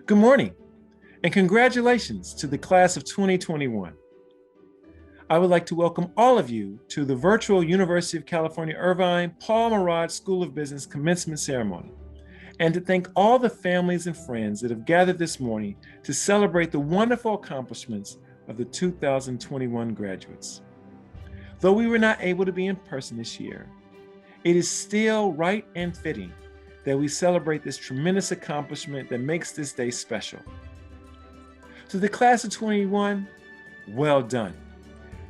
Good morning, and congratulations to the class of 2021. I would like to welcome all of you to the virtual University of California, Irvine Paul Merage School of Business commencement ceremony, and to thank all the families and friends that have gathered this morning to celebrate the wonderful accomplishments of the 2021 graduates. Though we were not able to be in person this year, it is still right and fitting that we celebrate this tremendous accomplishment that makes this day special. To the class of 21, well done.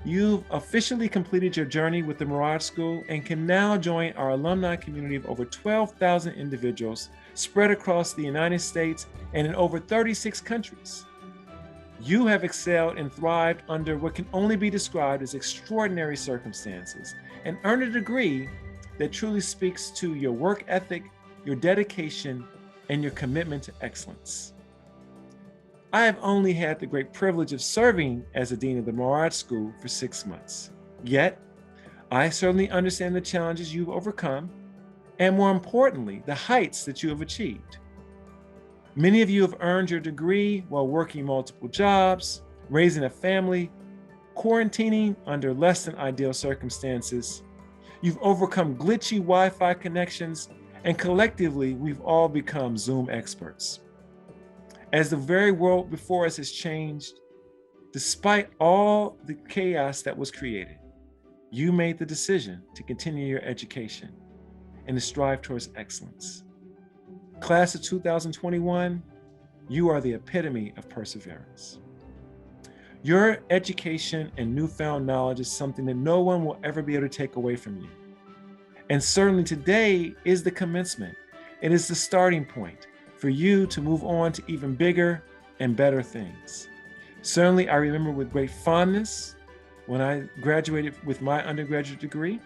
You've officially completed your journey with the Merage School and can now join our alumni community of over 12,000 individuals spread across the United States and in over 36 countries. You have excelled and thrived under what can only be described as extraordinary circumstances and earned a degree that truly speaks to your work ethic, your dedication, and your commitment to excellence. I have only had the great privilege of serving as the Dean of the Merage School for 6 months. Yet, I certainly understand the challenges you've overcome, and more importantly, the heights that you have achieved. Many of you have earned your degree while working multiple jobs, raising a family, quarantining under less than ideal circumstances. You've overcome glitchy Wi-Fi connections, and collectively, we've all become Zoom experts. As the very world before us has changed, despite all the chaos that was created, you made the decision to continue your education and to strive towards excellence. Class of 2021, you are the epitome of perseverance. Your education and newfound knowledge is something that no one will ever be able to take away from you. And certainly today is the commencement. It is the starting point for you to move on to even bigger and better things. Certainly, I remember with great fondness when I graduated with my undergraduate degree.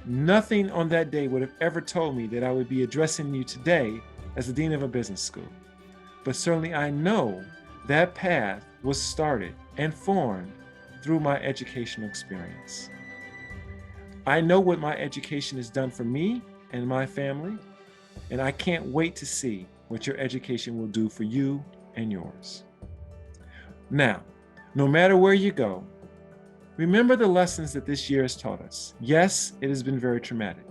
Nothing on that day would have ever told me that I would be addressing you today as the Dean of a business school. But certainly I know that path was started and formed through my educational experience. I know what my education has done for me and my family, and I can't wait to see what your education will do for you and yours. Now, no matter where you go, remember the lessons that this year has taught us. Yes, it has been very traumatic,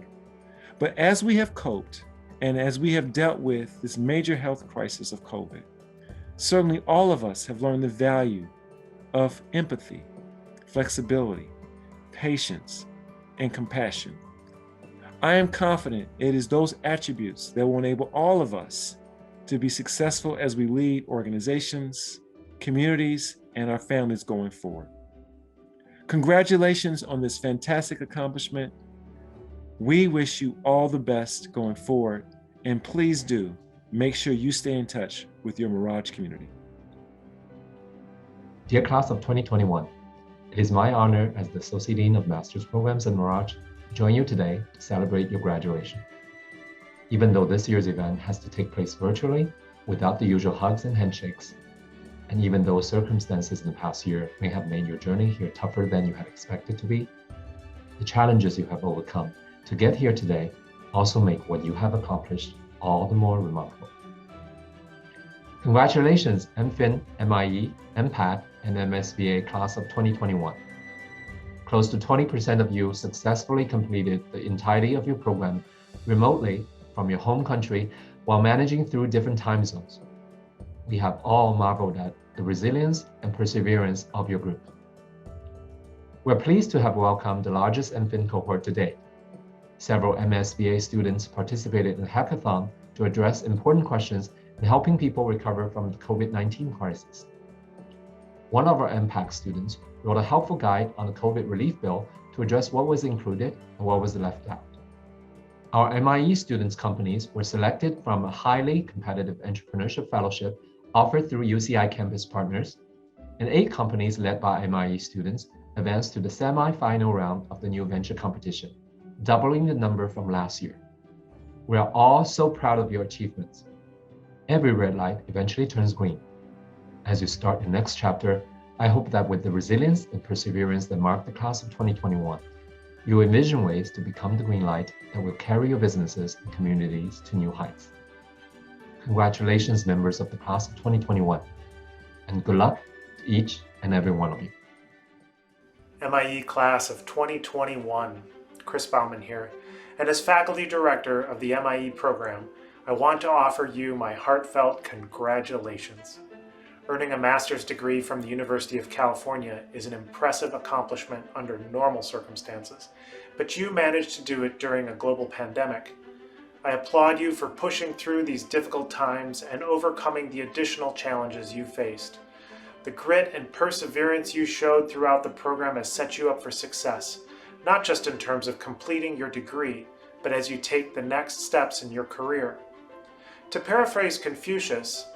but as we have coped and as we have dealt with this major health crisis of COVID, certainly all of us have learned the value of empathy, flexibility, patience, and compassion. I am confident it is those attributes that will enable all of us to be successful as we lead organizations, communities, and our families going forward. Congratulations on this fantastic accomplishment. We wish you all the best going forward, and please do make sure you stay in touch with your Merage community. Dear class of 2021, it is my honor as the Associate Dean of Master's Programs at Merage to join you today to celebrate your graduation. Even though this year's event has to take place virtually, without the usual hugs and handshakes, and even though circumstances in the past year may have made your journey here tougher than you had expected to be, the challenges you have overcome to get here today also make what you have accomplished all the more remarkable. Congratulations, MPhil, MIE, MPAT, and MSBA class of 2021. Close to 20% of you successfully completed the entirety of your program remotely from your home country while managing through different time zones. We have all marveled at the resilience and perseverance of your group. We're pleased to have welcomed the largest MPhil cohort to date. Several MSBA students participated in the hackathon to address important questions in helping people recover from the COVID-19 crisis. One of our MPAC students wrote a helpful guide on the COVID relief bill to address what was included and what was left out. Our MIE students' companies were selected from a highly competitive entrepreneurship fellowship offered through UCI campus partners, and 8 companies led by MIE students advanced to the semi-final round of the new venture competition, doubling the number from last year. We are all so proud of your achievements. Every red light eventually turns green. As you start the next chapter, I hope that with the resilience and perseverance that mark the class of 2021, you envision ways to become the green light that will carry your businesses and communities to new heights. Congratulations, members of the class of 2021, and good luck to each and every one of you. MIE class of 2021, Chris Bauman here, and as faculty director of the MIE program, I want to offer you my heartfelt congratulations. Earning a master's degree from the University of California is an impressive accomplishment under normal circumstances, but you managed to do it during a global pandemic. I applaud you for pushing through these difficult times and overcoming the additional challenges you faced. The grit and perseverance you showed throughout the program has set you up for success, not just in terms of completing your degree, but as you take the next steps in your career. To paraphrase Confucius,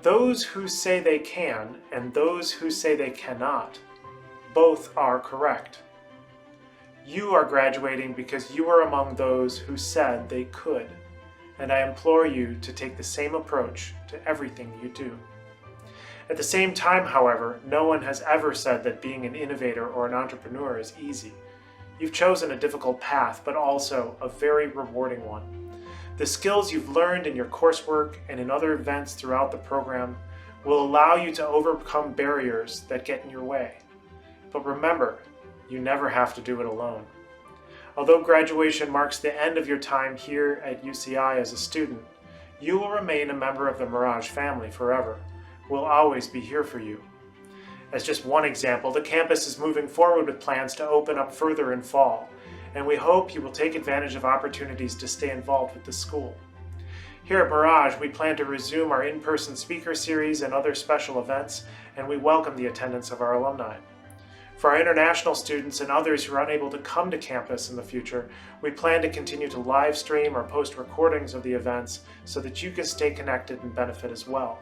those who say they can and those who say they cannot, both are correct. You are graduating because you are among those who said they could, and I implore you to take the same approach to everything you do. At the same time, however, no one has ever said that being an innovator or an entrepreneur is easy. You've chosen a difficult path, but also a very rewarding one. The skills you've learned in your coursework and in other events throughout the program will allow you to overcome barriers that get in your way. But remember, you never have to do it alone. Although graduation marks the end of your time here at UCI as a student, you will remain a member of the Mirage family forever. We'll always be here for you. As just one example, the campus is moving forward with plans to open up further in fall, and we hope you will take advantage of opportunities to stay involved with the school. Here at Mirage, we plan to resume our in-person speaker series and other special events, and we welcome the attendance of our alumni. For our international students and others who are unable to come to campus in the future, we plan to continue to live stream or post recordings of the events so that you can stay connected and benefit as well.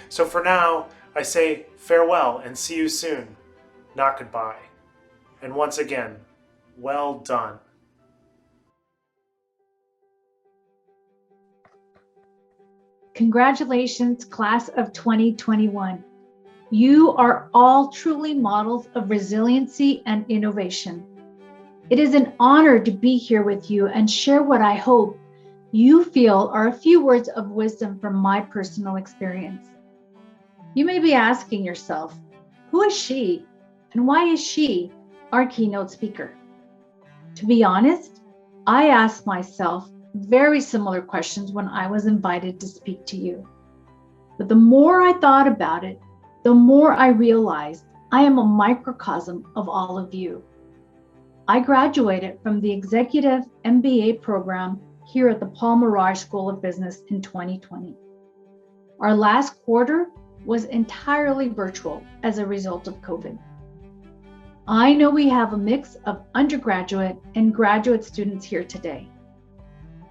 So for now, I say farewell and see you soon, not goodbye. And once again, well done. Congratulations, class of 2021. You are all truly models of resiliency and innovation. It is an honor to be here with you and share what I hope you feel are a few words of wisdom from my personal experience. You may be asking yourself, who is she and why is she our keynote speaker? To be honest, I asked myself very similar questions when I was invited to speak to you. But the more I thought about it, the more I realized I am a microcosm of all of you. I graduated from the Executive MBA program here at the Paul Mirage School of Business in 2020. Our last quarter was entirely virtual as a result of COVID. I know we have a mix of undergraduate and graduate students here today.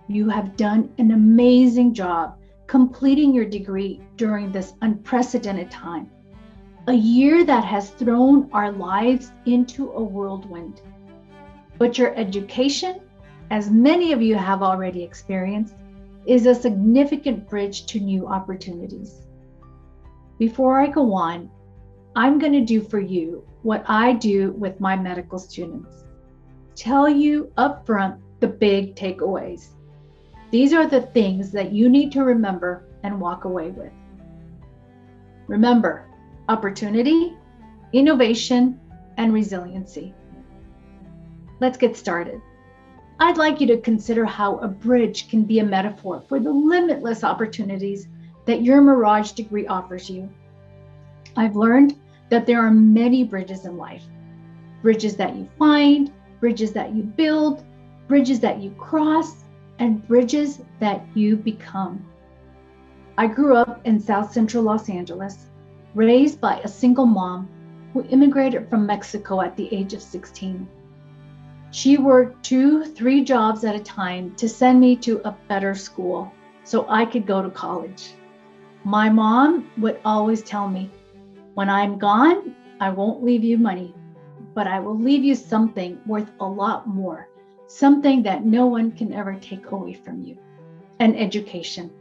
You have done an amazing job completing your degree during this unprecedented time, a year that has thrown our lives into a whirlwind. But your education, as many of you have already experienced, is a significant bridge to new opportunities. Before I go on, I'm going to do for you what I do with my medical students. Tell you upfront the big takeaways. These are the things that you need to remember and walk away with. Remember, opportunity, innovation, and resiliency. Let's get started. I'd like you to consider how a bridge can be a metaphor for the limitless opportunities that your Mirage degree offers you. I've learned that there are many bridges in life. Bridges that you find, bridges that you build, bridges that you cross, and bridges that you become. I grew up in South Central Los Angeles, raised by a single mom who immigrated from Mexico at the age of 16. She worked 2-3 jobs at a time to send me to a better school so I could go to college. My mom would always tell me, when I'm gone, I won't leave you money, but I will leave you something worth a lot more, something that no one can ever take away from you, an education.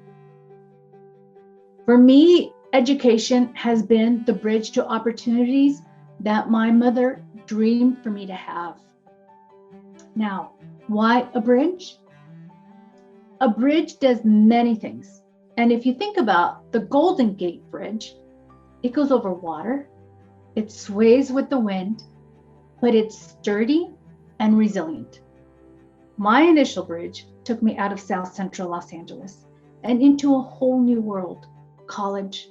For me, education has been the bridge to opportunities that my mother dreamed for me to have. Now, why a bridge? A bridge does many things. And if you think about the Golden Gate Bridge, it goes over water, it sways with the wind, but it's sturdy and resilient. My initial bridge took me out of South Central Los Angeles and into a whole new world, college.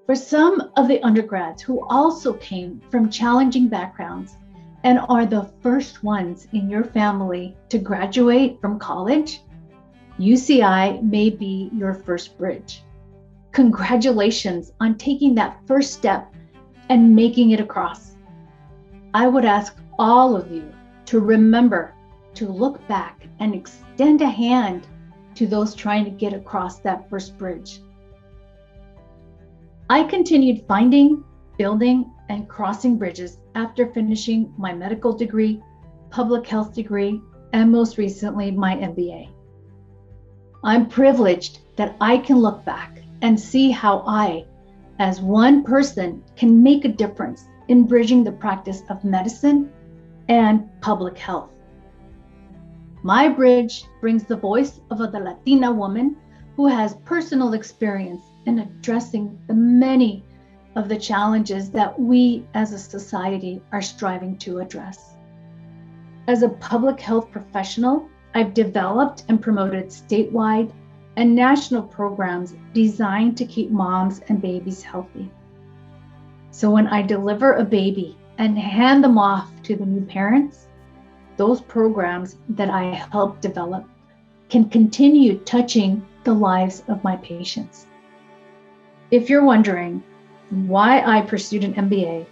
For some of the undergrads who also came from challenging backgrounds and are the first ones in your family to graduate from college, UCI may be your first bridge. Congratulations on taking that first step and making it across. I would ask all of you to remember to look back and extend a hand to those trying to get across that first bridge. I continued finding, building, and crossing bridges after finishing my medical degree, public health degree, and most recently, my MBA. I'm privileged that I can look back and see how I, as one person, can make a difference in bridging the practice of medicine and public health. My bridge brings the voice of a Latina woman who has personal experience in addressing the many of the challenges that we as a society are striving to address. As a public health professional, I've developed and promoted statewide and national programs designed to keep moms and babies healthy. So when I deliver a baby and hand them off to the new parents, those programs that I helped develop can continue touching the lives of my patients. If you're wondering why I pursued an MBA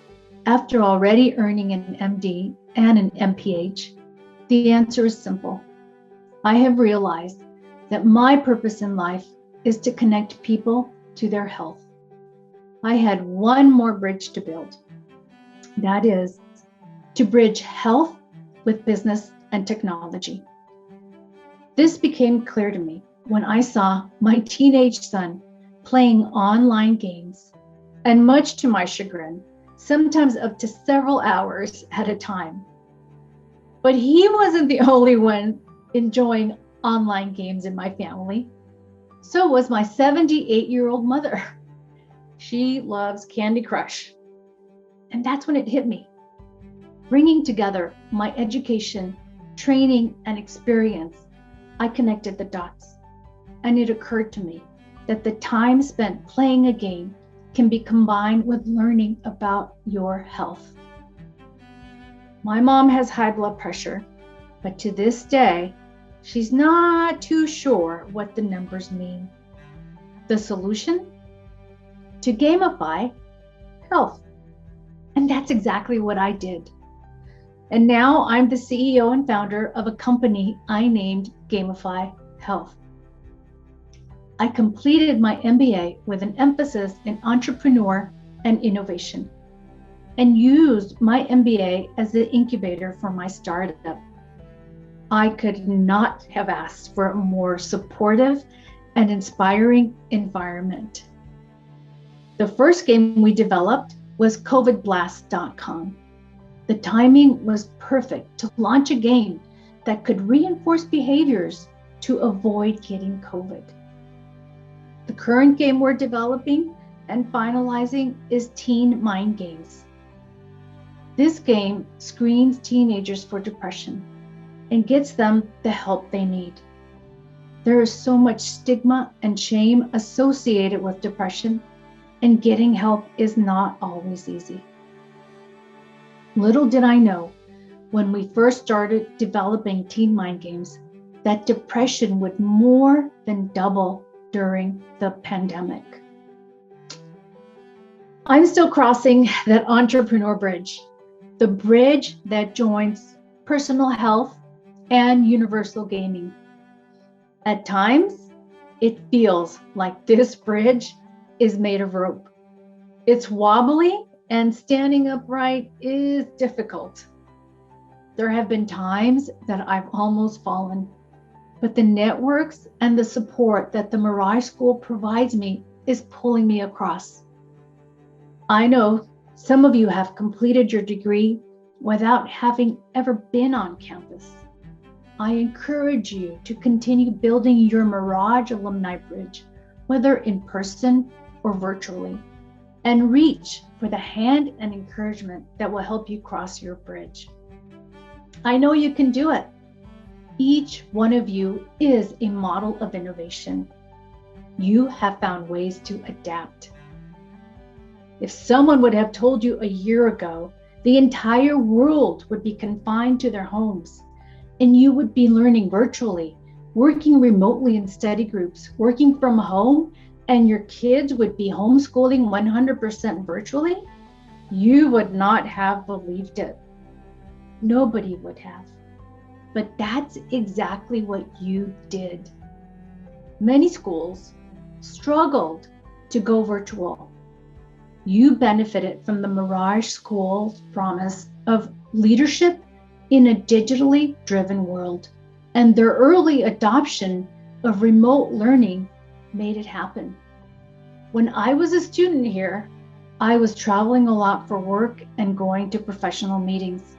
after already earning an MD and an MPH, the answer is simple. I have realized that my purpose in life is to connect people to their health. I had one more bridge to build. That is to bridge health with business and technology. This became clear to me when I saw my teenage son playing online games, and much to my chagrin, sometimes up to several hours at a time. But he wasn't the only one enjoying online games in my family. So was my 78-year-old mother. She loves Candy Crush. And that's when it hit me. Bringing together my education, training, and experience, I connected the dots. And it occurred to me that the time spent playing a game can be combined with learning about your health. My mom has high blood pressure, but to this day, she's not too sure what the numbers mean. The solution? To gamify health. And that's exactly what I did. And now I'm the CEO and founder of a company I named Gamify Health. I completed my MBA with an emphasis in entrepreneur and innovation, and used my MBA as the incubator for my startup. I could not have asked for a more supportive and inspiring environment. The first game we developed was COVIDblast.com. The timing was perfect to launch a game that could reinforce behaviors to avoid getting COVID. The current game we're developing and finalizing is Teen Mind Games. This game screens teenagers for depression and gets them the help they need. There is so much stigma and shame associated with depression, and getting help is not always easy. Little did I know when we first started developing Teen Mind Games that depression would more than double during the pandemic. I'm still crossing that entrepreneur bridge, the bridge that joins personal health and universal gaming. At times, it feels like this bridge is made of rope. It's wobbly and standing upright is difficult. There have been times that I've almost fallen, but the networks and the support that the Mirage School provides me is pulling me across. I know some of you have completed your degree without having ever been on campus. I encourage you to continue building your Mirage Alumni Bridge whether in person or virtually, and reach for the hand and encouragement that will help you cross your bridge. I know you can do it. Each one of you is a model of innovation. You have found ways to adapt. If someone would have told you a year ago the entire world would be confined to their homes and you would be learning virtually, working remotely in study groups, working from home, and your kids would be homeschooling 100% virtually, you would not have believed it. Nobody would have. But that's exactly what you did. Many schools struggled to go virtual. You benefited from the Mirage School's promise of leadership in a digitally driven world, and their early adoption of remote learning made it happen. When I was a student here, I was traveling a lot for work and going to professional meetings.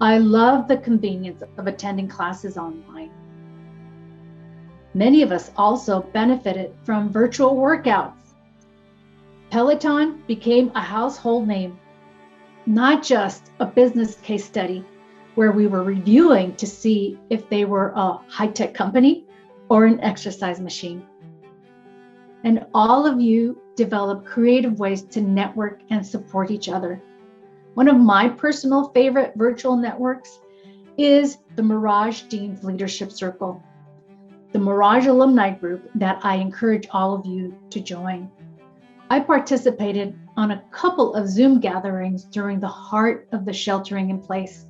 I love the convenience of attending classes online. Many of us also benefited from virtual workouts. Peloton became a household name, not just a business case study where we were reviewing to see if they were a high-tech company or an exercise machine. And all of you developed creative ways to network and support each other. One of my personal favorite virtual networks is the Mirage Dean's Leadership Circle, the Mirage alumni group that I encourage all of you to join. I participated on a couple of Zoom gatherings during the heart of the sheltering in place.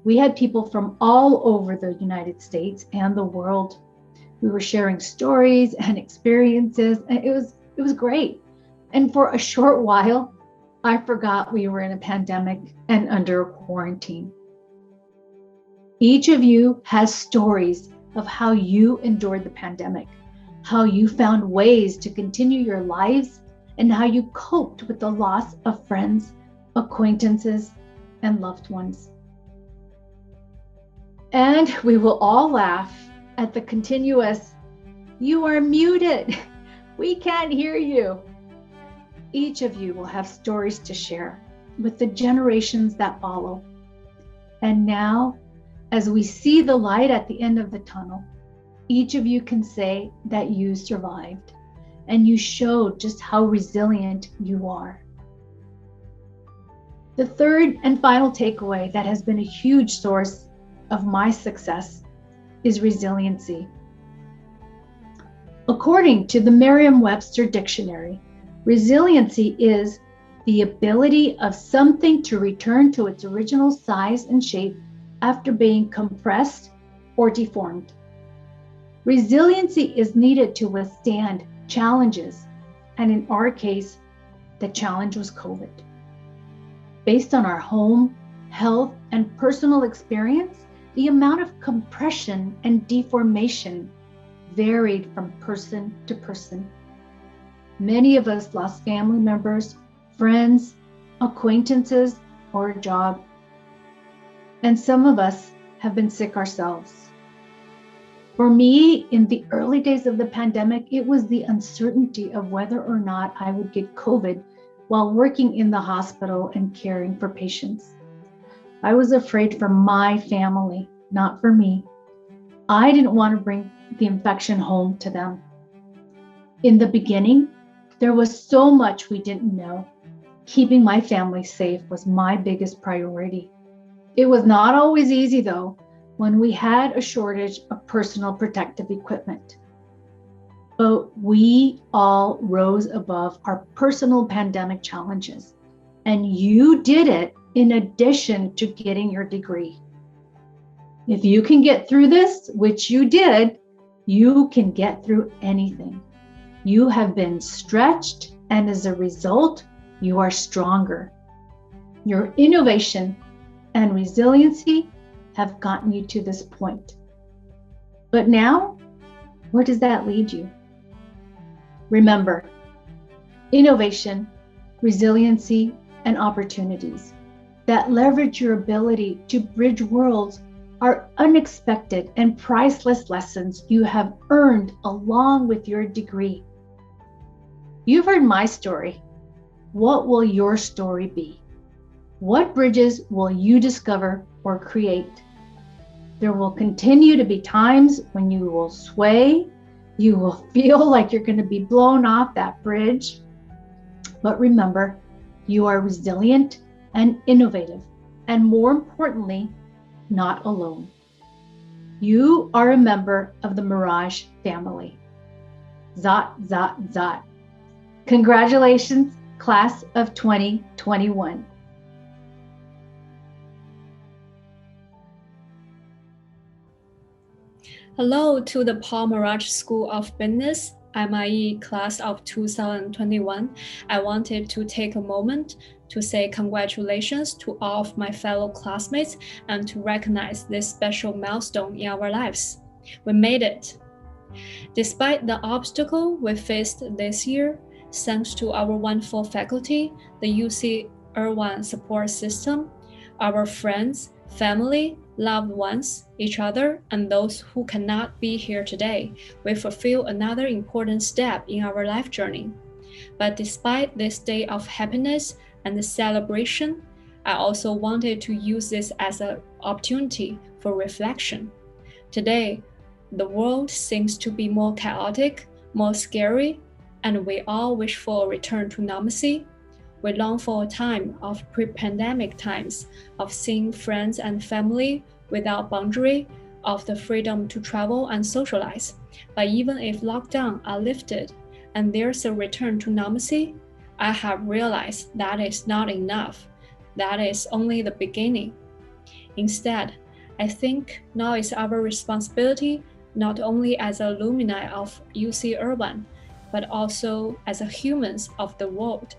We had people from all over the United States and the world. We were sharing stories and experiences, and it was great. And for a short while, I forgot we were in a pandemic and under quarantine. Each of you has stories of how you endured the pandemic, how you found ways to continue your lives, and how you coped with the loss of friends, acquaintances, and loved ones. And we will all laugh at the continuous, "You are muted, we can't hear you." Each of you will have stories to share with the generations that follow. And now, as we see the light at the end of the tunnel, each of you can say that you survived and you showed just how resilient you are. The third and final takeaway that has been a huge source of my success is resiliency. According to the Merriam-Webster Dictionary, resiliency is the ability of something to return to its original size and shape after being compressed or deformed. Resiliency is needed to withstand challenges, and in our case, the challenge was COVID. Based on our home, health, and personal experience, the amount of compression and deformation varied from person to person. Many of us lost family members, friends, acquaintances, or a job. And some of us have been sick ourselves. For me, in the early days of the pandemic, it was the uncertainty of whether or not I would get COVID while working in the hospital and caring for patients. I was afraid for my family, not for me. I didn't want to bring the infection home to them. In the beginning, there was so much we didn't know. Keeping my family safe was my biggest priority. It was not always easy, though, when we had a shortage of personal protective equipment. But we all rose above our personal pandemic challenges, and you did it in addition to getting your degree. If you can get through this, which you did, you can get through anything. You have been stretched, and as a result, you are stronger. Your innovation and resiliency have gotten you to this point. But now, where does that lead you? Remember, innovation, resiliency, and opportunities that leverage your ability to bridge worlds are unexpected and priceless lessons you have earned along with your degree. You've heard my story. What will your story be? What bridges will you discover or create? There will continue to be times when you will sway, you will feel like you're going to be blown off that bridge. But remember, you are resilient and innovative, and more importantly, not alone. You are a member of the Mirage family. Zot, zot, zot. Congratulations, class of 2021. Hello to the Paul Mirage School of Business, MIE class of 2021. I wanted to take a moment to say congratulations to all of my fellow classmates and to recognize this special milestone in our lives. We made it. Despite the obstacle we faced this year, thanks to our wonderful faculty, the UC Irvine support system, our friends, family, loved ones, each other, and those who cannot be here today, we fulfill another important step in our life journey. But despite this day of happiness and celebration, I also wanted to use this as an opportunity for reflection. Today, the world seems to be more chaotic, more scary, and we all wish for a return to normalcy. We long for a time of pre-pandemic times, of seeing friends and family without boundary, of the freedom to travel and socialize. But even if lockdown are lifted and there's a return to normalcy, I have realized that is not enough. That is only the beginning. Instead, I think now is our responsibility not only as alumni of UC Irvine, but also as humans of the world.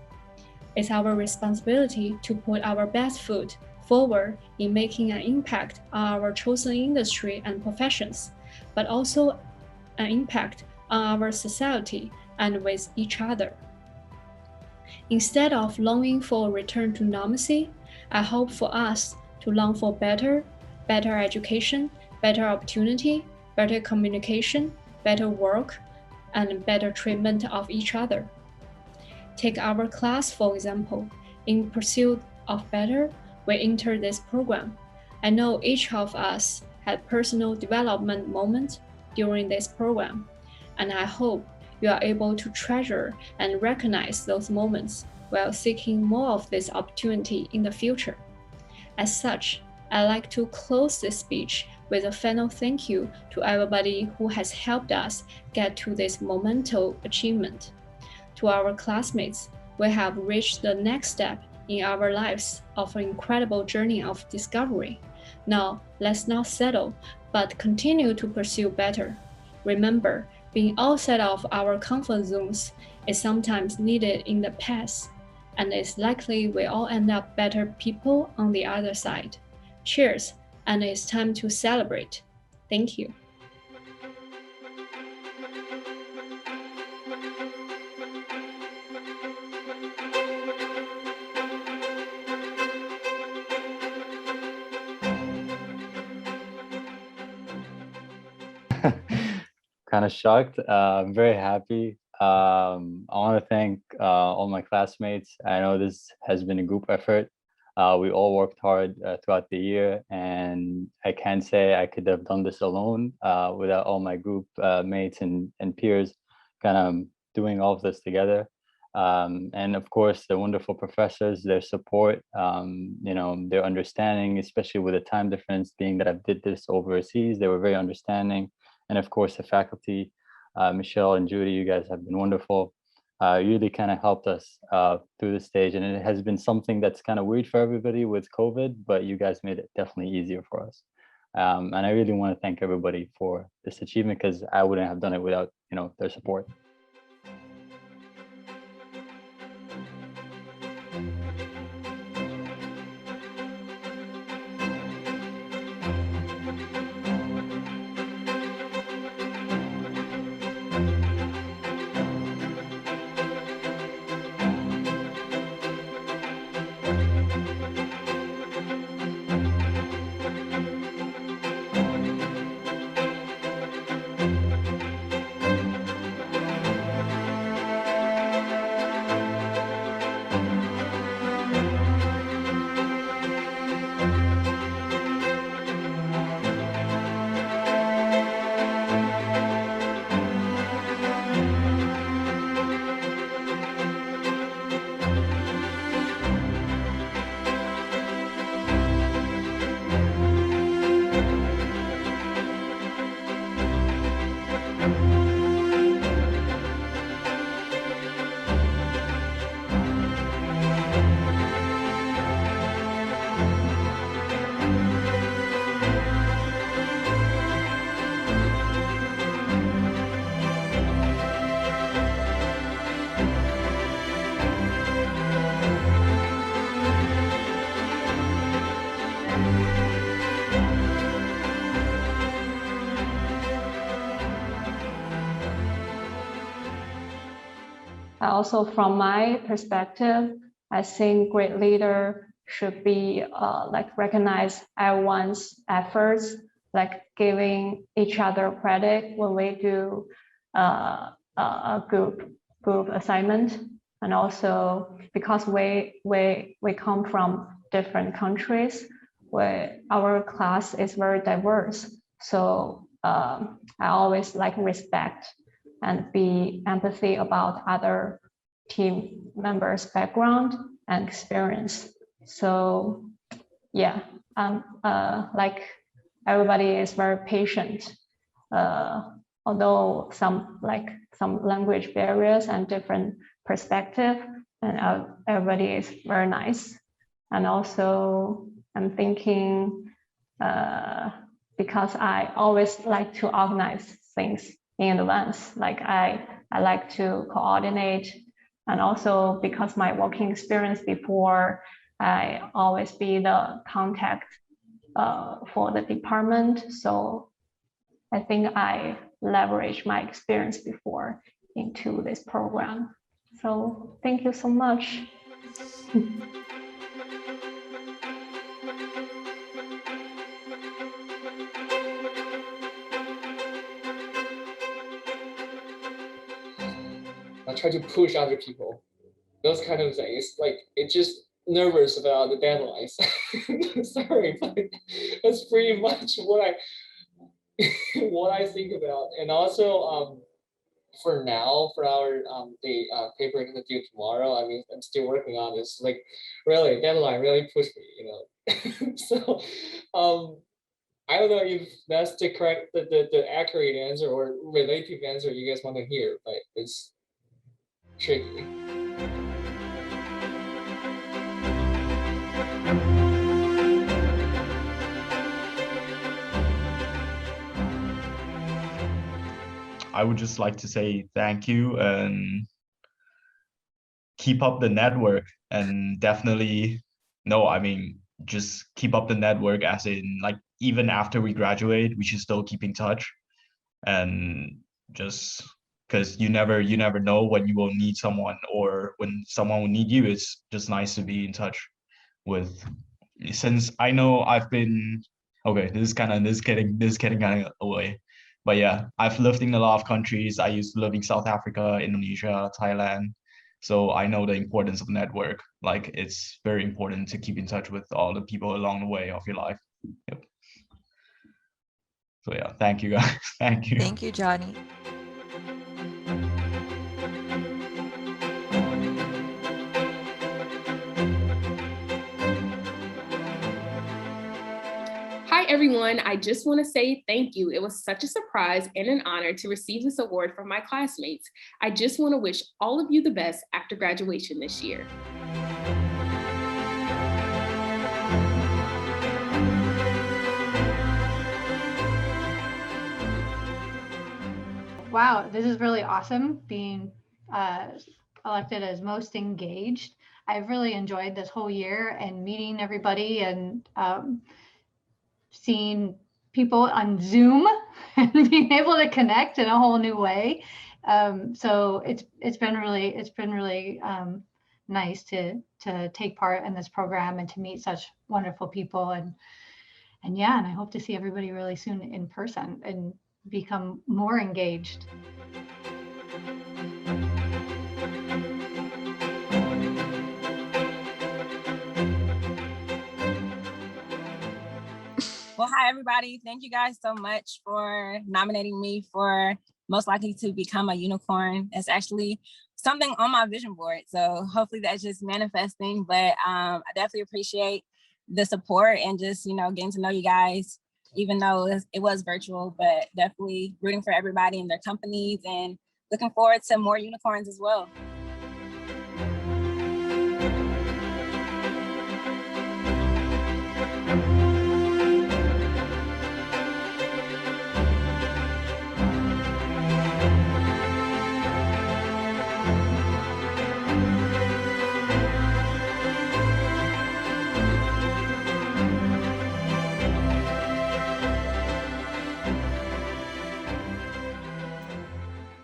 It's our responsibility to put our best foot forward in making an impact on our chosen industry and professions, but also an impact on our society and with each other. Instead of longing for a return to normalcy, I hope for us to long for better education, better opportunity, better communication, better work, and better treatment of each other. Take our class, for example. In pursuit of better, we entered this program. I know each of us had personal development moments during this program, and I hope you are able to treasure and recognize those moments while seeking more of this opportunity in the future. As such, I'd like to close this speech with a final thank you to everybody who has helped us get to this monumental achievement. To our classmates, we have reached the next step in our lives of an incredible journey of discovery. Now, let's not settle, but continue to pursue better. Remember, being outside of our comfort zones is sometimes needed in the past, and it's likely we all end up better people on the other side. Cheers, and it's time to celebrate. Thank you. Kind of shocked. I'm very happy. I want to thank all my classmates. I know this has been a group effort. We all worked hard throughout the year, and I can't say I could have done this alone without all my group mates and peers kind of doing all of this together. And of course, the wonderful professors, their support, their understanding, especially with the time difference, being that I did this overseas, they were very understanding. And of course, the faculty, Michelle and Judy, you guys have been wonderful. You really kind of helped us through the stage. And it has been something that's kind of weird for everybody with COVID, but you guys made it definitely easier for us. And I really want to thank everybody for this achievement, because I wouldn't have done it without, their support. Also, from my perspective, I think great leader should be like recognize everyone's efforts, like giving each other credit when we do a group assignment. And also because we come from different countries, where our class is very diverse. So I always like respect and be empathy about other team members' background and experience. So yeah, like everybody is very patient. Although some language barriers and different perspective, and everybody is very nice. And also I'm thinking, because I always like to organize things in advance, like I like to coordinate, and also because my working experience before, I always be the contact for the department. So I think I leverage my experience before into this program. So thank you so much. I try to push other people, those kind of things. Like, it's just nervous about the deadlines. Sorry, but that's pretty much what I think about. And also, for now, for our the paper to due tomorrow, I mean, I'm still working on this. Like, really, deadline really pushed me, you know. So, I don't know if that's the correct, the accurate answer or relative answer you guys want to hear, but it's tricky. I would just like to say thank you and keep up the network, and definitely, no, I mean, just keep up the network, as in, like, even after we graduate, we should still keep in touch. And just because you never know when you will need someone or when someone will need you. It's just nice to be in touch with, since I know I've been, okay, this is getting kind of away. But yeah, I've lived in a lot of countries. I used to live in South Africa, Indonesia, Thailand. So I know the importance of network. Like, it's very important to keep in touch with all the people along the way of your life. Yep. So yeah, thank you guys. Thank you. Thank you, Johnny. Hi, everyone. I just want to say thank you. It was such a surprise and an honor to receive this award from my classmates. I just want to wish all of you the best after graduation this year. Wow, this is really awesome, being elected as most engaged. I've really enjoyed this whole year and meeting everybody and seeing people on Zoom and being able to connect in a whole new way. So it's been really nice to take part in this program and to meet such wonderful people, and yeah, and I hope to see everybody really soon in person and become more engaged. Well, hi, everybody. Thank you guys so much for nominating me for most likely to become a unicorn. It's actually something on my vision board. So hopefully that's just manifesting, but I definitely appreciate the support and just, getting to know you guys, even though it was virtual, but definitely rooting for everybody and their companies and looking forward to more unicorns as well.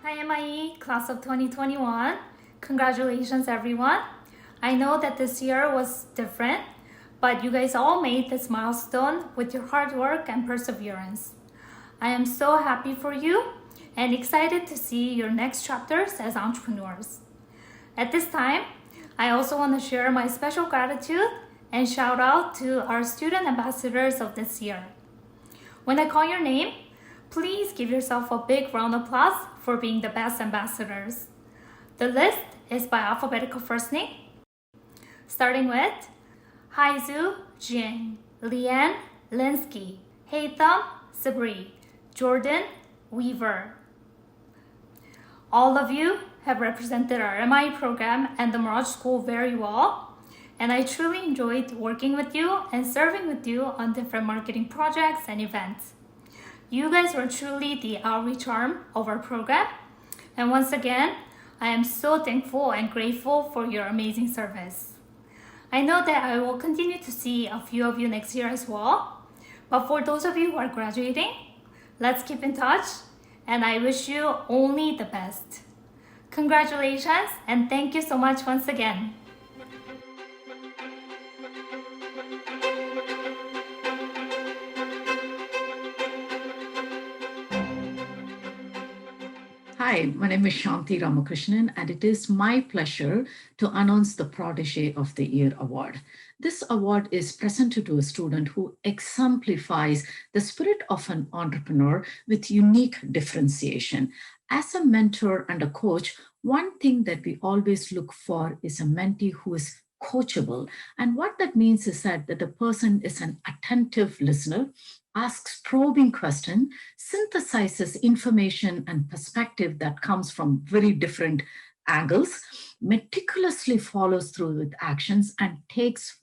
Hi, MIE, class of 2021. Congratulations, everyone. I know that this year was different, but you guys all made this milestone with your hard work and perseverance. I am so happy for you and excited to see your next chapters as entrepreneurs. At this time, I also want to share my special gratitude and shout out to our student ambassadors of this year. When I call your name, please give yourself a big round of applause for being the best ambassadors. The list is by alphabetical first name, starting with Haizu Jin, Leanne Linsky, Haytham Sabri, Jordan Weaver. All of you have represented our MIE program and the Mirage School very well, and I truly enjoyed working with you and serving with you on different marketing projects and events. You guys were truly the outreach arm of our program, and once again, I am so thankful and grateful for your amazing service. I know that I will continue to see a few of you next year as well, but for those of you who are graduating, let's keep in touch, and I wish you only the best. Congratulations, and thank you so much once again. Hi, my name is Shanti Ramakrishnan, and it is my pleasure to announce the Protégé of the Year award. This award is presented to a student who exemplifies the spirit of an entrepreneur with unique differentiation. As a mentor and a coach, one thing that we always look for is a mentee who is coachable. And what that means is that the person is an attentive listener, asks probing questions, synthesizes information and perspective that comes from very different angles, meticulously follows through with actions, and takes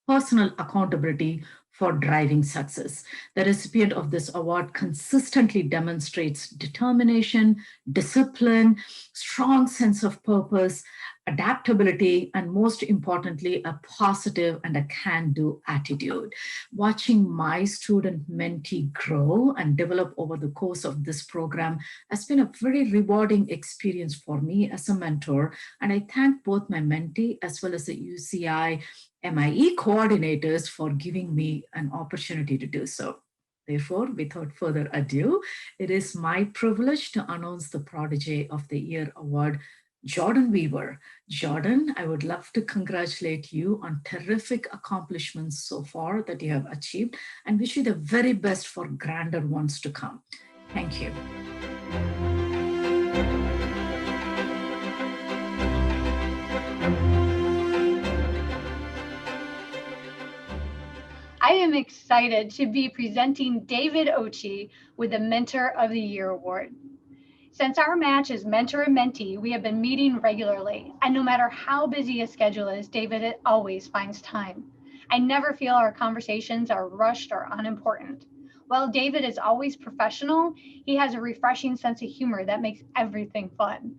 personal accountability for driving success. The recipient of this award consistently demonstrates determination, discipline, strong sense of purpose, adaptability, and most importantly, a positive and a can-do attitude. Watching my student mentee grow and develop over the course of this program has been a very rewarding experience for me as a mentor, and I thank both my mentee as well as the UCI MIE coordinators for giving me an opportunity to do so. Therefore, without further ado, it is my privilege to announce the Protégé of the Year award, Jordan Weaver. Jordan, I would love to congratulate you on terrific accomplishments so far that you have achieved and wish you the very best for grander ones to come. Thank you. I am excited to be presenting David Ochi with the Mentor of the Year award. Since our match is mentor and mentee, we have been meeting regularly, and no matter how busy his schedule is, David always finds time. I never feel our conversations are rushed or unimportant. While David is always professional, he has a refreshing sense of humor that makes everything fun.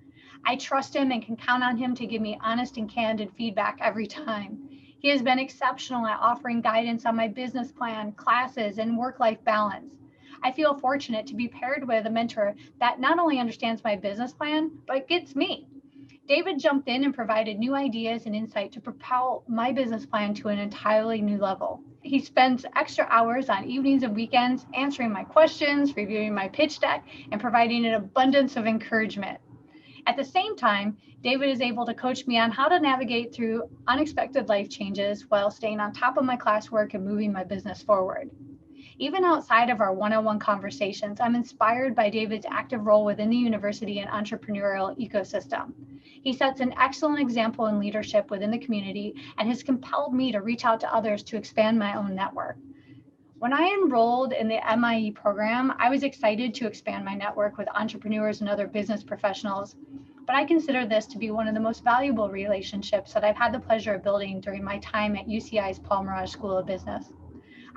I trust him and can count on him to give me honest and candid feedback every time. He has been exceptional at offering guidance on my business plan, classes, and work-life balance. I feel fortunate to be paired with a mentor that not only understands my business plan, but gets me. David jumped in and provided new ideas and insight to propel my business plan to an entirely new level. He spends extra hours on evenings and weekends answering my questions, reviewing my pitch deck, and providing an abundance of encouragement. At the same time, David is able to coach me on how to navigate through unexpected life changes while staying on top of my classwork and moving my business forward. Even outside of our one-on-one conversations, I'm inspired by David's active role within the university and entrepreneurial ecosystem. He sets an excellent example in leadership within the community and has compelled me to reach out to others to expand my own network. When I enrolled in the MIE program, I was excited to expand my network with entrepreneurs and other business professionals, but I consider this to be one of the most valuable relationships that I've had the pleasure of building during my time at UCI's Paul Merage School of Business.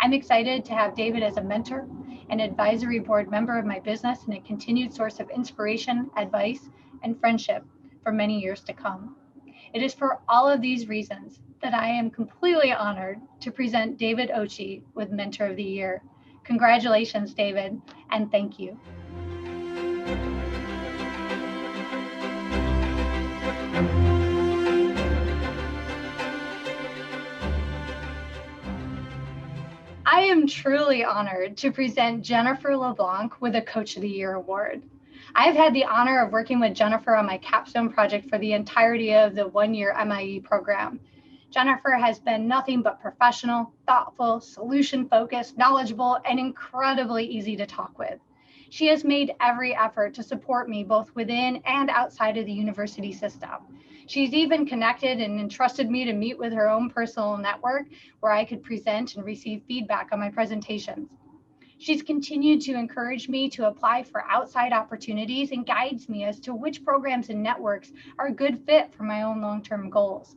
I'm excited to have David as a mentor, an advisory board member of my business, and a continued source of inspiration, advice, and friendship for many years to come. It is for all of these reasons that I am completely honored to present David Ochi with Mentor of the Year. Congratulations, David, and thank you. am truly honored to present Jennifer LeBlanc with a Coach of the Year award. I've had the honor of working with Jennifer on my capstone project for the entirety of the one-year MIE program. Jennifer has been nothing but professional, thoughtful, solution-focused, knowledgeable, and incredibly easy to talk with. She has made every effort to support me both within and outside of the university system. She's even connected and entrusted me to meet with her own personal network where I could present and receive feedback on my presentations. She's continued to encourage me to apply for outside opportunities and guides me as to which programs and networks are a good fit for my own long-term goals.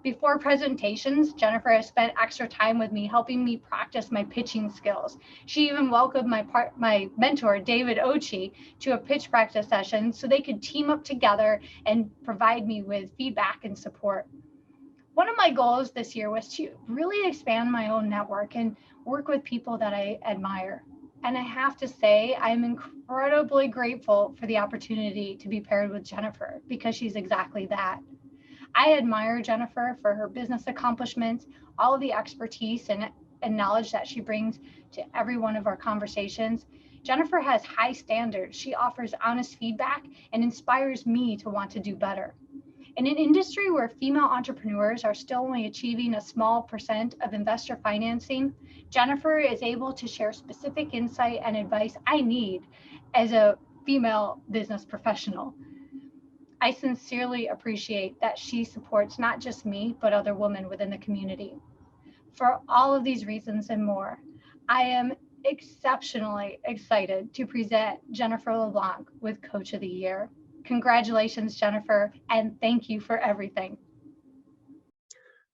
Before presentations, Jennifer has spent extra time with me, helping me practice my pitching skills. She even welcomed my mentor, David Ochi, to a pitch practice session so they could team up together and provide me with feedback and support. One of my goals this year was to really expand my own network and work with people that I admire. And I have to say, I'm incredibly grateful for the opportunity to be paired with Jennifer because she's exactly that. I admire Jennifer for her business accomplishments, all of the expertise and knowledge that she brings to every one of our conversations. Jennifer has high standards. She offers honest feedback and inspires me to want to do better. In an industry where female entrepreneurs are still only achieving a small percent of investor financing, Jennifer is able to share specific insight and advice I need as a female business professional. I sincerely appreciate that she supports not just me, but other women within the community. For all of these reasons and more, I am exceptionally excited to present Jennifer LeBlanc with Coach of the Year. Congratulations, Jennifer, and thank you for everything.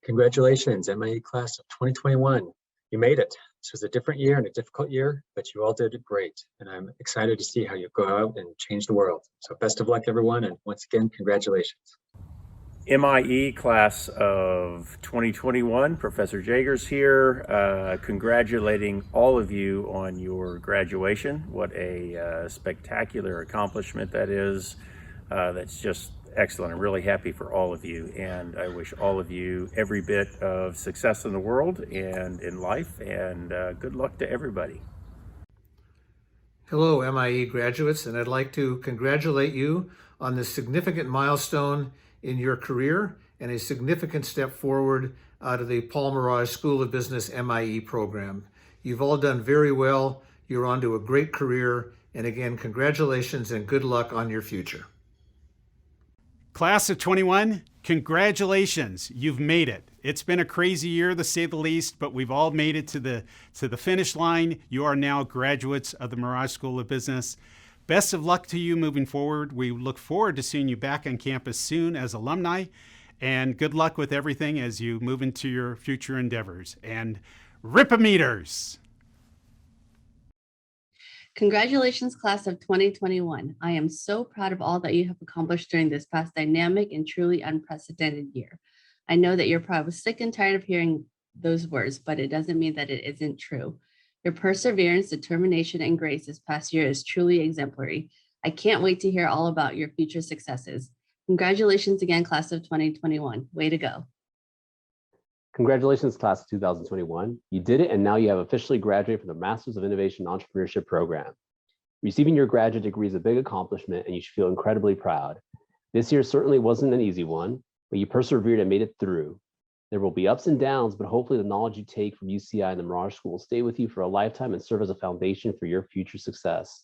Congratulations, MIE class of 2021. You made it. This was a different year and a difficult year, but you all did great. And I'm excited to see how you go out and change the world. So best of luck, everyone. And once again, congratulations. MIE class of 2021, Professor Jagers here, congratulating all of you on your graduation. What a spectacular accomplishment that is. That's just excellent. I'm really happy for all of you, and I wish all of you every bit of success in the world and in life, and good luck to everybody. Hello, MIE graduates, and I'd like to congratulate you on this significant milestone in your career and a significant step forward out of the Paul Merage School of Business MIE program. You've all done very well. You're on to a great career, and again, congratulations and good luck on your future. Class of 21, congratulations, you've made it. It's been a crazy year, to say the least, but we've all made it to the finish line. You are now graduates of the Merage School of Business. Best of luck to you moving forward. We look forward to seeing you back on campus soon as alumni, and good luck with everything as you move into your future endeavors. And Rip-A-Meters! Congratulations, class of 2021. I am so proud of all that you have accomplished during this past dynamic and truly unprecedented year. I know that you're probably sick and tired of hearing those words, but it doesn't mean that it isn't true. Your perseverance, determination, and grace this past year is truly exemplary. I can't wait to hear all about your future successes. Congratulations again, class of 2021. Way to go. Congratulations, class of 2021. You did it, and now you have officially graduated from the Masters of Innovation Entrepreneurship program. Receiving your graduate degree is a big accomplishment, and you should feel incredibly proud. This year certainly wasn't an easy one, but you persevered and made it through. There will be ups and downs, but hopefully the knowledge you take from UCI and the Merage School will stay with you for a lifetime and serve as a foundation for your future success.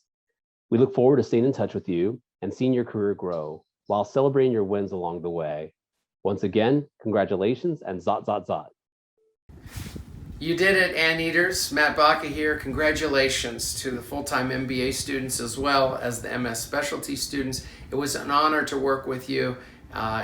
We look forward to staying in touch with you and seeing your career grow while celebrating your wins along the way. Once again, congratulations and zot, zot, zot. You did it, Anteaters. Matt Baca here. Congratulations to the full-time MBA students as well as the MS Specialty students. It was an honor to work with you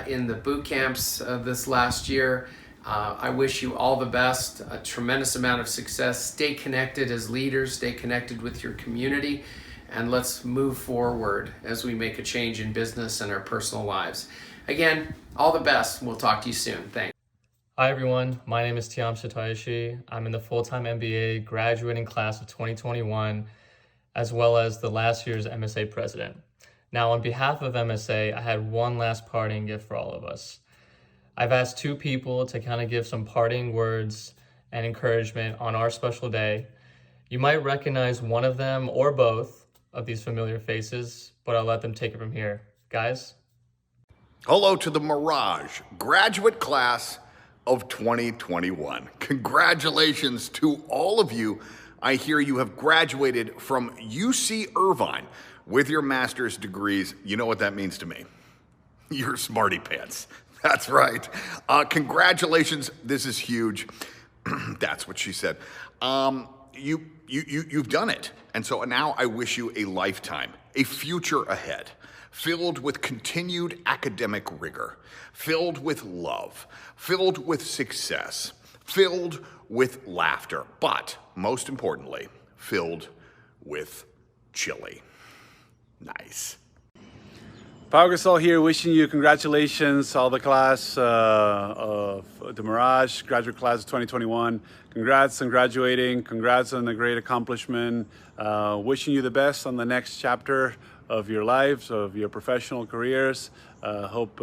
in the boot camps this last year. I wish you all the best, a tremendous amount of success. Stay connected as leaders, stay connected with your community, and let's move forward as we make a change in business and our personal lives. Again, all the best. We'll talk to you soon. Thanks. Hi, everyone. My name is Tiam Shitaishi. I'm in the full-time MBA graduating class of 2021, as well as the last year's MSA president. Now, on behalf of MSA, I had one last parting gift for all of us. I've asked two people to kind of give some parting words and encouragement on our special day. You might recognize one of them or both of these familiar faces, but I'll let them take it from here. Guys? Hello to the Mirage graduate class of 2021. Congratulations to all of you. I hear you have graduated from UC Irvine with your master's degrees. You know what that means to me. You're smarty pants. That's right. Congratulations. This is huge. That's what she said. You've done it. And so now I wish you a lifetime, a future ahead, filled with continued academic rigor, filled with love, filled with success, filled with laughter, but most importantly, filled with chili. Nice. Pau Gasol here, wishing you congratulations, all the class of the Mirage, graduate class of 2021. Congrats on graduating, congrats on the great accomplishment. Wishing you the best on the next chapter of your lives, of your professional careers. Hope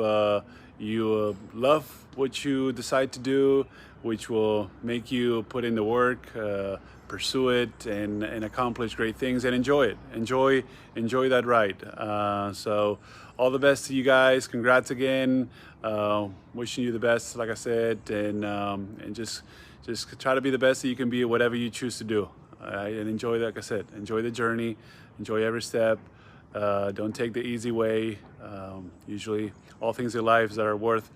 you love what you decide to do, which will make you put in the work, pursue it, and accomplish great things, and enjoy it. Enjoy that ride. So all the best to you guys. Congrats again. Wishing you the best, like I said, and just try to be the best that you can be at whatever you choose to do. And enjoy, like I said, enjoy the journey, enjoy every step. Don't take the easy way. Usually all things in life that are worth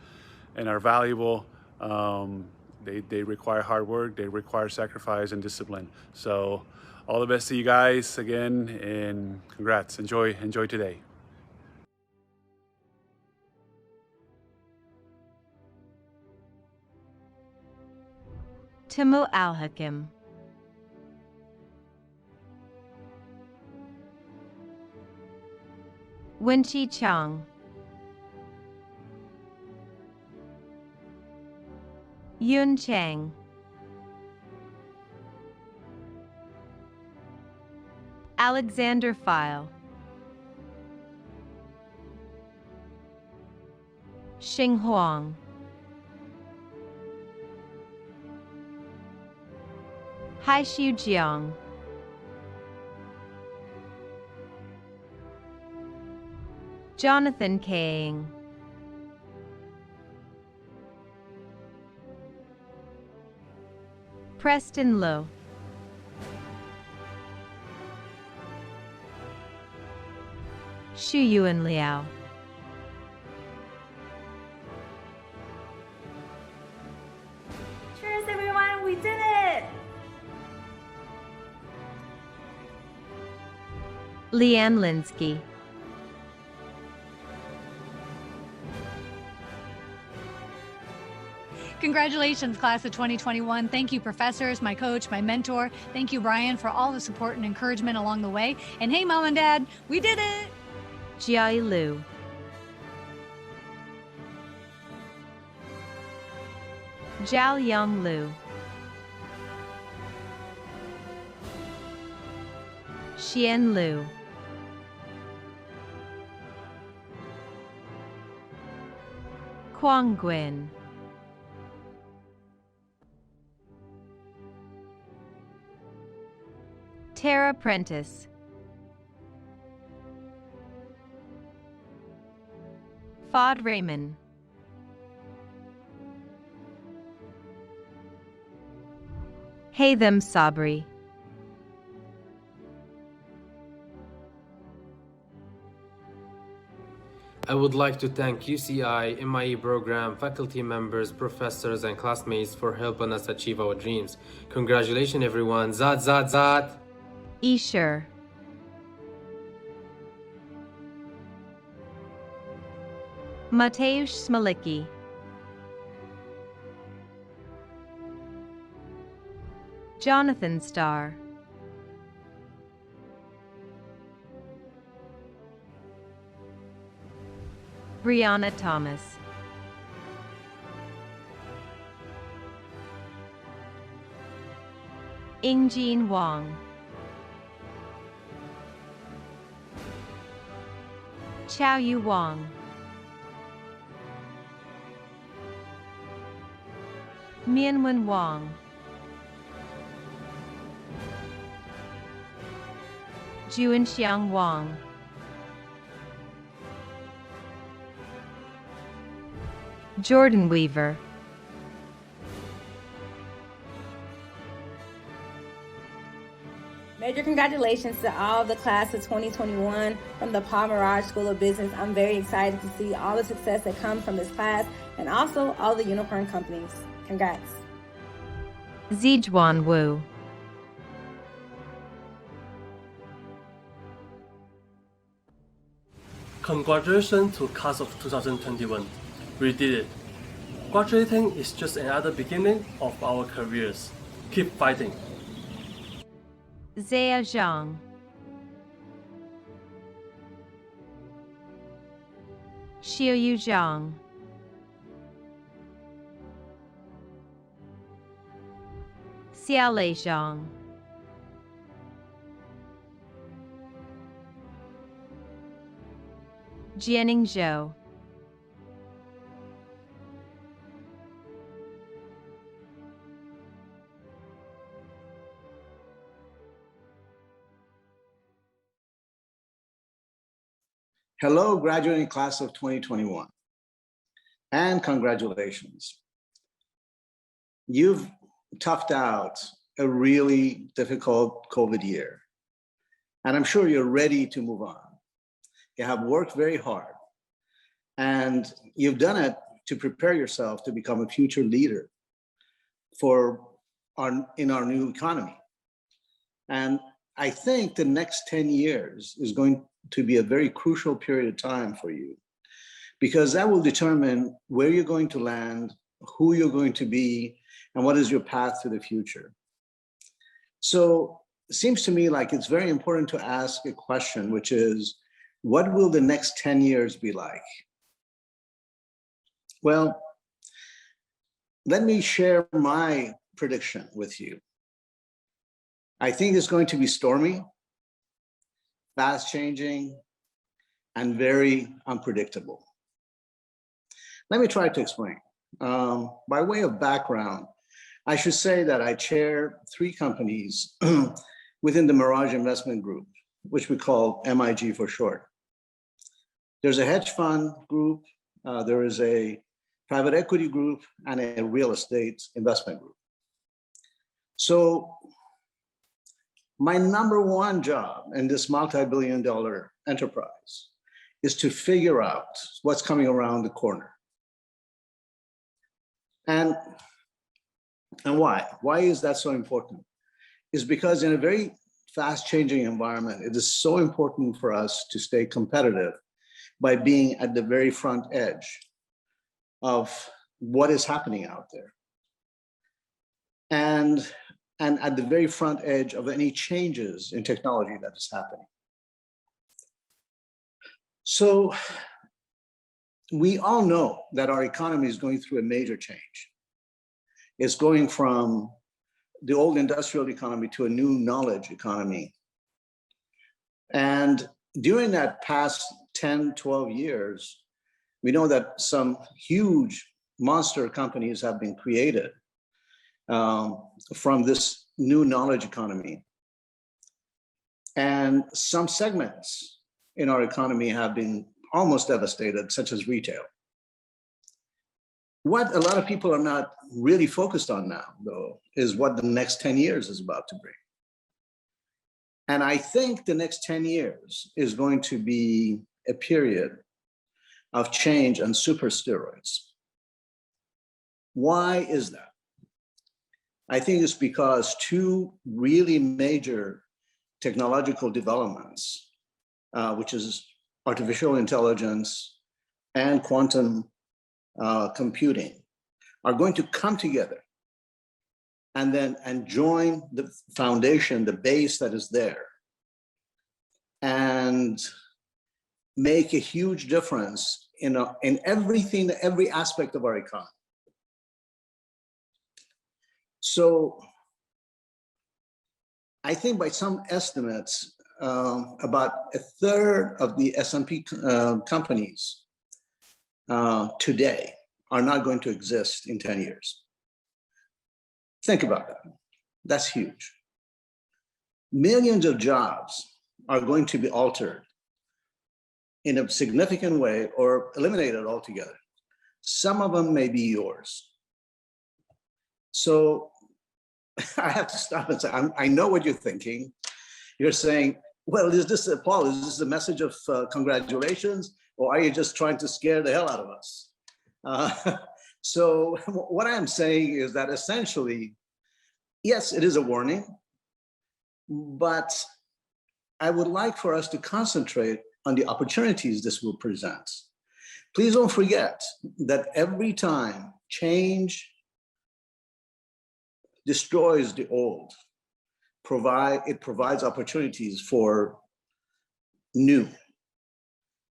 and are valuable, they require hard work, they require sacrifice and discipline. So all the best to you guys again, and congrats. Enjoy today. Timo Al-Hakim. Wenqi Chang. Yun Chang. Alexander File. Xing Huang. Haishu Jiang. Jonathan Kang. Preston Lowe. Xu Yuan Liao. Cheers, everyone! We did it! Leanne Linsky. Congratulations, class of 2021. Thank you, professors, my coach, my mentor. Thank you, Brian, for all the support and encouragement along the way. And hey, Mom and Dad, we did it! Jiai Liu. Zhao Yang Liu. Xian Liu. Quang Nguyen. Tara Prentice. Fod Raymond. Haytham Sabri. I would like to thank UCI, MIE program, faculty members, professors, and classmates for helping us achieve our dreams. Congratulations, everyone. Zat, zat, zat. Esher. Mateusz Smalicki. Jonathan Starr. Brianna Thomas. Ingjin Wang. Chao Yu Wang. Mianwen Wang. Juanxiang Wang. Jordan Weaver. Major congratulations to all the class of 2021 from the Paul Merage School of Business. I'm very excited to see all the success that comes from this class and also all the unicorn companies. Congrats. Zijuan Wu. Congratulations to class of 2021. We did it. Graduating is just another beginning of our careers. Keep fighting. Zaya Zhang. Xiuyu Zhang. Xiaolei Zhang. Jianing Zhou. Hello, graduating class of 2021, and congratulations. You've toughed out a really difficult COVID year, and I'm sure you're ready to move on. You have worked very hard, and you've done it to prepare yourself to become a future leader in our new economy. And I think the next 10 years is going to be a very crucial period of time for you, because that will determine where you're going to land, who you're going to be, and what is your path to the future. So it seems to me like it's very important to ask a question, which is, what will the next 10 years be like? Well, let me share my prediction with you. I think it's going to be stormy, fast changing, and very unpredictable. Let me try to explain. By way of background, I should say that I chair 3 companies within the Merage Investment Group, which we call MIG for short. There's a hedge fund group, there is a private equity group, and a real estate investment group. So my number one job in this multi-billion-dollar enterprise is to figure out what's coming around the corner. And why? Why is that so important? It's because in a very fast-changing environment, it is so important for us to stay competitive by being at the very front edge of what is happening out there. And at the very front edge of any changes in technology that is happening. So we all know that our economy is going through a major change. It's going from the old industrial economy to a new knowledge economy. And during that past 10, 12 years, we know that some huge monster companies have been created from this new knowledge economy. And some segments in our economy have been almost devastated, such as retail. What a lot of people are not really focused on now, though, is what the next 10 years is about to bring. And I think the next 10 years is going to be a period of change and super steroids. Why is that? I think it's because 2 really major technological developments, which is artificial intelligence and quantum computing, are going to come together and join the foundation, the base that is there, and make a huge difference in everything, every aspect of our economy. So I think by some estimates, about a third of the S&P companies today are not going to exist in 10 years. Think about that. That's huge. Millions of jobs are going to be altered in a significant way or eliminated altogether. Some of them may be yours. So I have to stop and say, I know what you're thinking. You're saying, well, is this, Paul, is this a message of congratulations, or are you just trying to scare the hell out of us? So what I'm saying is that essentially, yes, it is a warning, but I would like for us to concentrate on the opportunities this will present. Please don't forget that every time change destroys the old, it provides opportunities for new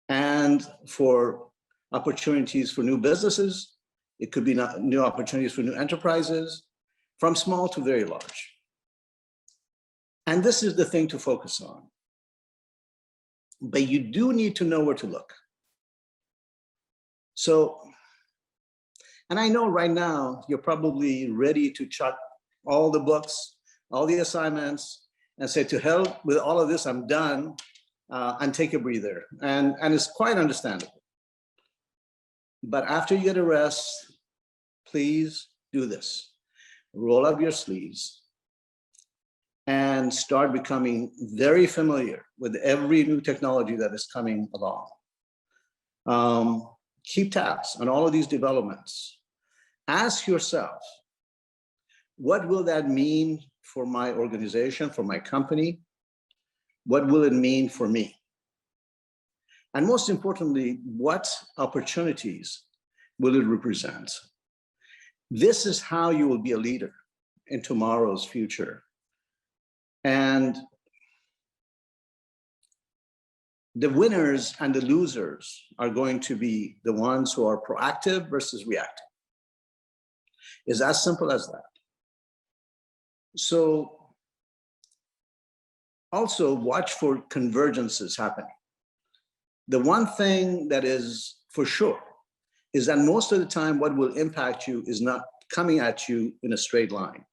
and for opportunities for new businesses. It could be new opportunities for new enterprises, from small to very large. And this is the thing to focus on. But you do need to know where to look. So, and I know right now you're probably ready to chuck all the books, all the assignments, and say, to hell with all of this, I'm done, and take a breather. And it's quite understandable. But after you get a rest, please do this. Roll up your sleeves and start becoming very familiar with every new technology that is coming along. Keep tabs on all of these developments. Ask yourself, what will that mean for my organization, for my company? What will it mean for me? And most importantly, what opportunities will it represent? This is how you will be a leader in tomorrow's future. And the winners and the losers are going to be the ones who are proactive versus reactive. It's as simple as that. So also watch for convergences happening. The one thing that is for sure is that most of the time what will impact you is not coming at you in a straight line.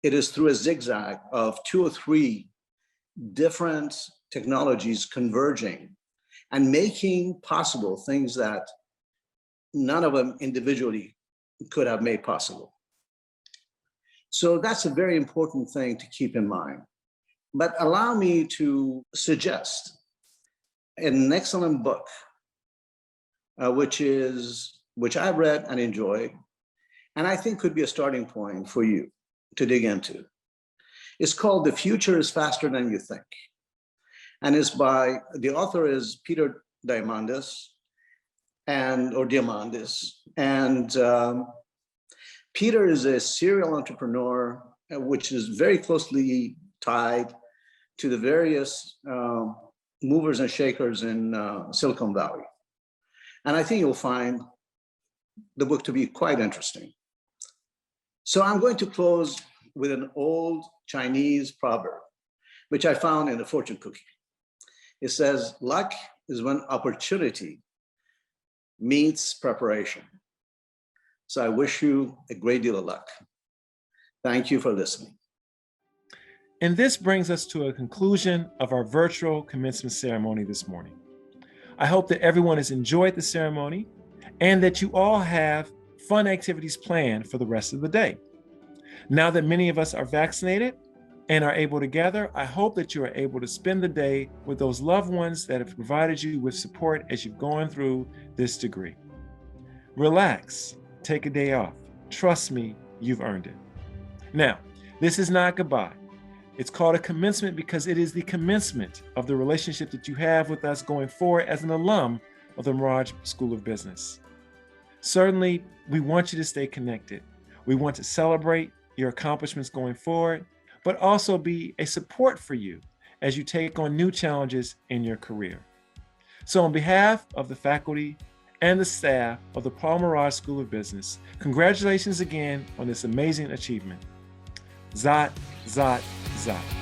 It is through a zigzag of 2 or 3 different technologies converging and making possible things that none of them individually could have made possible. So that's a very important thing to keep in mind. But allow me to suggest an excellent book, which I've read and enjoyed, and I think could be a starting point for you to dig into. It's called The Future is Faster Than You Think. And it's by, the author is Peter Diamandis, and Peter is a serial entrepreneur, which is very closely tied to the various movers and shakers in Silicon Valley. And I think you'll find the book to be quite interesting. So I'm going to close with an old Chinese proverb, which I found in a fortune cookie. It says, luck is when opportunity meets preparation. So I wish you a great deal of luck. Thank you for listening. And this brings us to a conclusion of our virtual commencement ceremony this morning. I hope that everyone has enjoyed the ceremony and that you all have fun activities planned for the rest of the day. Now that many of us are vaccinated and are able to gather, I hope that you are able to spend the day with those loved ones that have provided you with support as you've gone through this degree. Relax, take a day off. Trust me, you've earned it. Now, this is not goodbye. It's called a commencement because it is the commencement of the relationship that you have with us going forward as an alum of the Merage School of Business. Certainly, we want you to stay connected. We want to celebrate your accomplishments going forward, but also be a support for you as you take on new challenges in your career. So on behalf of the faculty and the staff of the Paul Merage School of Business, congratulations again on this amazing achievement. Zot, Zot, Zot.